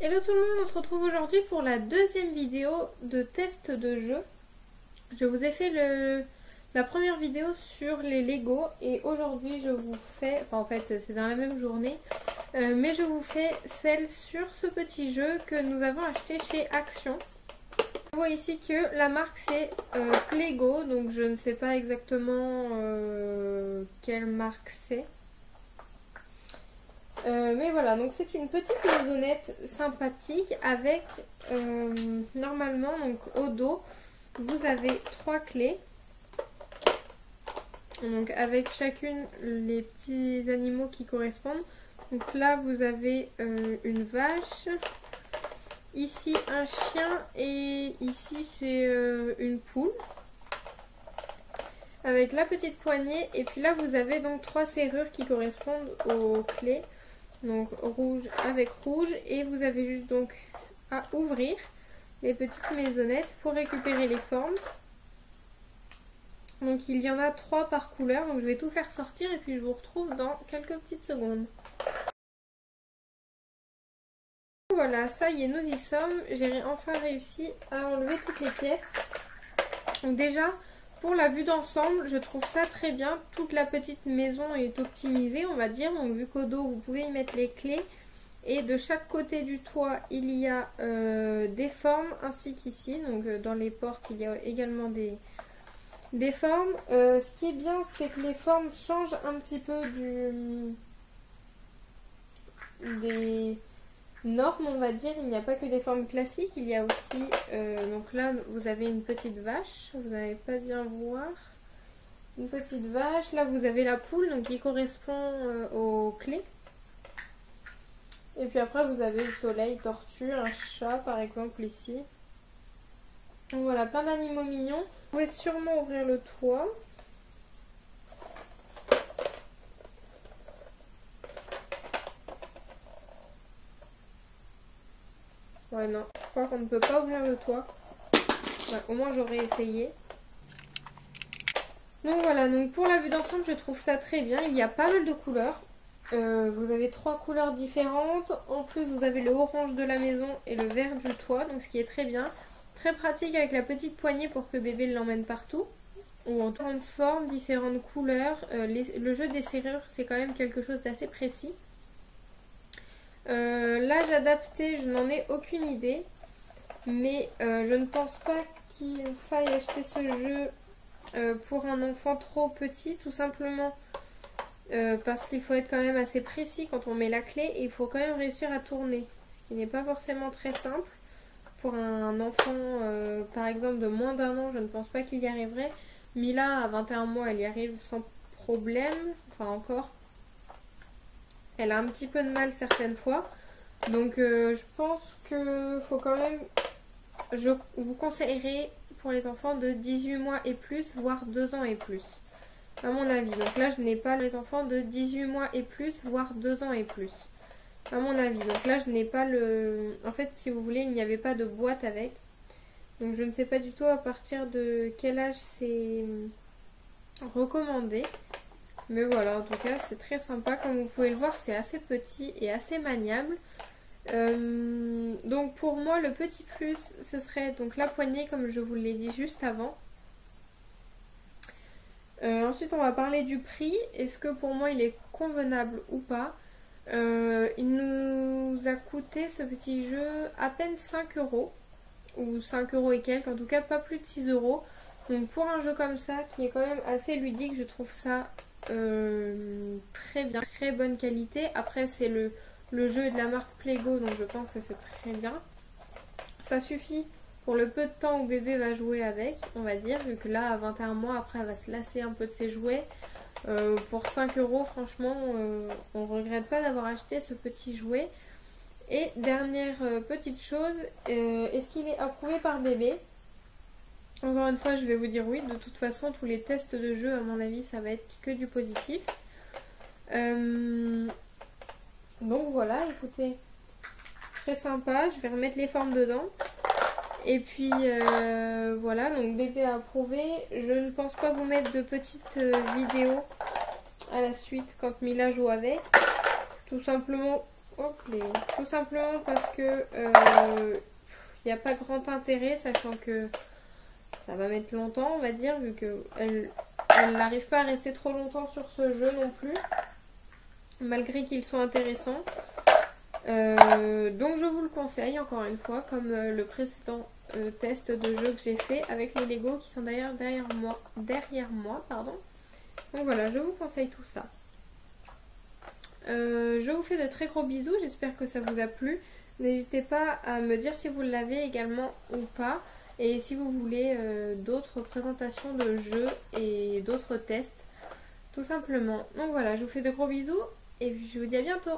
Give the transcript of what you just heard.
Hello tout le monde, on se retrouve aujourd'hui pour la deuxième vidéo de test de jeu. Je vous ai fait la première vidéo sur les Lego et aujourd'hui je vous fais, enfin en fait c'est dans la même journée, mais je vous fais celle sur ce petit jeu que nous avons acheté chez Action. On voit ici que la marque c'est Plego, donc je ne sais pas exactement quelle marque c'est. Mais voilà, donc c'est une petite maisonnette sympathique avec normalement donc au dos vous avez 3 clés, donc avec chacune les petits animaux qui correspondent. Donc là vous avez une vache, ici un chien et ici c'est une poule avec la petite poignée. Et puis là vous avez donc 3 serrures qui correspondent aux clés. Donc rouge avec rouge, et vous avez juste donc à ouvrir les petites maisonnettes pour récupérer les formes. Donc il y en a 3 par couleur, donc je vais tout faire sortir et puis je vous retrouve dans quelques petites secondes. Voilà, ça y est, nous y sommes. J'ai enfin réussi à enlever toutes les pièces. Donc déjà, pour la vue d'ensemble, je trouve ça très bien. Toute la petite maison est optimisée, on va dire. Donc vu qu'au dos, vous pouvez y mettre les clés. Et de chaque côté du toit, il y a des formes, ainsi qu'ici. Donc dans les portes, il y a également des formes. Ce qui est bien, c'est que les formes changent un petit peu des normes, on va dire. Il n'y a pas que des formes classiques, il y a aussi... donc là, vous avez une petite vache, vous n'allez pas bien voir. Une petite vache. Là, vous avez la poule, donc qui correspond aux clés. Et puis après vous avez le soleil, tortue, un chat par exemple ici. Donc voilà, plein d'animaux mignons. Vous pouvez sûrement ouvrir le toit. Ouais non, je crois qu'on ne peut pas ouvrir le toit. Ouais, au moins j'aurais essayé. Donc voilà, donc pour la vue d'ensemble je trouve ça très bien. Il y a pas mal de couleurs. Vous avez 3 couleurs différentes. En plus vous avez le orange de la maison et le vert du toit, donc ce qui est très bien. Très pratique avec la petite poignée pour que bébé l'emmène partout. Ou en différentes formes, différentes couleurs. Le jeu des serrures c'est quand même quelque chose d'assez précis. L'âge adapté, je n'en ai aucune idée. Mais je ne pense pas qu'il faille acheter ce jeu pour un enfant trop petit, tout simplement. Parce qu'il faut être quand même assez précis quand on met la clé et il faut quand même réussir à tourner, ce qui n'est pas forcément très simple. Pour un enfant par exemple de moins d'1 an, je ne pense pas qu'il y arriverait. Mila à 21 mois elle y arrive sans problème, enfin encore. Elle a un petit peu de mal certaines fois. Donc je pense que faut quand même, je vous conseillerais pour les enfants de 18 mois et plus, voire 2 ans et plus. À mon avis. Donc là je n'ai pas les enfants de 18 mois et plus, voire 2 ans et plus. À mon avis. Donc là je n'ai pas le... En fait si vous voulez il n'y avait pas de boîte avec. Donc je ne sais pas du tout à partir de quel âge c'est recommandé. Mais voilà, en tout cas c'est très sympa. Comme vous pouvez le voir c'est assez petit et assez maniable. Donc pour moi le petit plus ce serait donc la poignée comme je vous l'ai dit juste avant. Ensuite on va parler du prix. Est-ce que pour moi il est convenable ou pas? Il nous a coûté ce petit jeu à peine 5 euros. Ou 5 euros et quelques, en tout cas pas plus de 6 euros. Donc pour un jeu comme ça qui est quand même assez ludique, je trouve ça très bien, très bonne qualité. Après c'est le jeu de la marque Plego, donc je pense que c'est très bien. Ça suffit pour le peu de temps où bébé va jouer avec, on va dire, vu que là à 21 mois après elle va se lasser un peu de ses jouets. Pour 5 euros franchement on regrette pas d'avoir acheté ce petit jouet. Et dernière petite chose, est-ce qu'il est approuvé par bébé? Encore une fois je vais vous dire oui, de toute façon tous les tests de jeu à mon avis ça va être que du positif. Donc voilà, écoutez, très sympa, je vais remettre les formes dedans. Et puis voilà, donc bébé a approuvé. Je ne pense pas vous mettre de petites vidéos à la suite quand Mila joue avec. Tout simplement Ok. Tout simplement parce que il n'y a pas grand intérêt, sachant que ça va mettre longtemps, on va dire, vu qu'elle n'arrive pas à rester trop longtemps sur ce jeu non plus, malgré qu'il soit intéressant. Donc je vous le conseille encore une fois, comme le précédent test de jeu que j'ai fait avec les Lego qui sont d'ailleurs derrière moi, pardon. Donc voilà, je vous conseille tout ça. Je vous fais de très gros bisous, j'espère que ça vous a plu. N'hésitez pas à me dire si vous l'avez également ou pas. Et si vous voulez d'autres présentations de jeux et d'autres tests, tout simplement. Donc voilà, je vous fais de gros bisous et je vous dis à bientôt.